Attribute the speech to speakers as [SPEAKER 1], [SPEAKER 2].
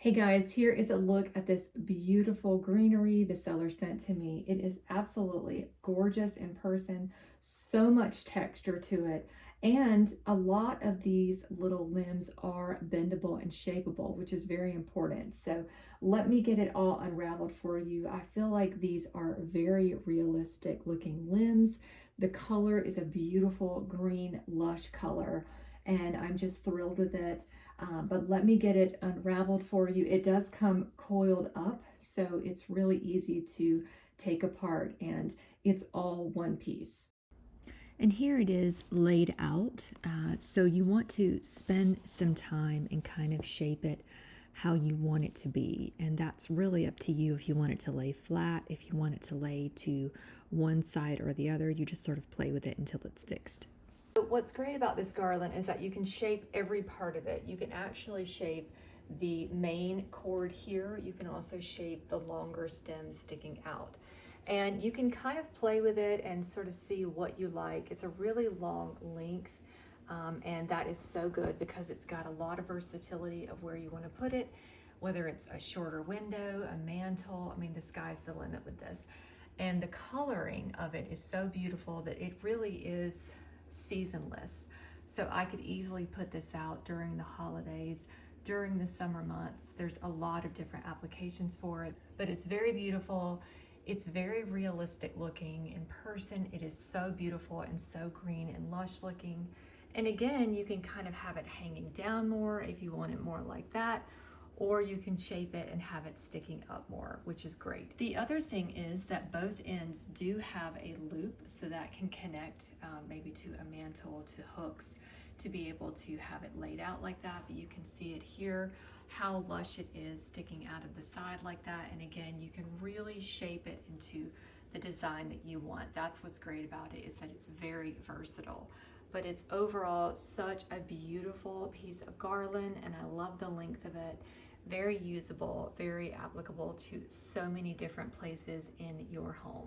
[SPEAKER 1] Hey guys, here is a look at this beautiful greenery the seller sent to me. It is absolutely gorgeous in person, so much texture to it, and a lot of these little limbs are bendable and shapeable, which is very important. So let me get it all unraveled for you. I feel like these are very realistic looking limbs. The color is a beautiful green lush color, and I'm just thrilled with it. But let me get it unraveled for you. It does come coiled up, so it's really easy to take apart, and it's all one piece. And here it is laid out. So you want to spend some time and kind of shape it how you want it to be. And that's really up to you if you want it to lay flat, if you want it to lay to one side or the other. You just sort of play with it until it's fixed. But what's great about this garland is that you can shape every part of it. You can actually shape the main cord here. You can also shape the longer stems sticking out. And you can kind of play with it and sort of see what you like. It's a really long length, and that is so good because it's got a lot of versatility of where you want to put it, whether it's a shorter window, a mantle. I mean, the sky's the limit with this. And the coloring of it is so beautiful that it really is seasonless. So I could easily put this out during the holidays, during the summer months. There's a lot of different applications for it, but it's very beautiful. It's very realistic looking. In person, it is so beautiful and so green and lush looking. And again, you can kind of have it hanging down more if you want it more like that, or you can shape it and have it sticking up more, which is great. The other thing is that both ends do have a loop, so that can connect maybe to a mantle, to hooks, to be able to have it laid out like that. But you can see it here, how lush it is sticking out of the side like that. And again, you can really shape it into the design that you want. That's what's great about it, is that it's very versatile. But it's overall such a beautiful piece of garland, and I love the length of it. Very usable, very applicable to so many different places in your home.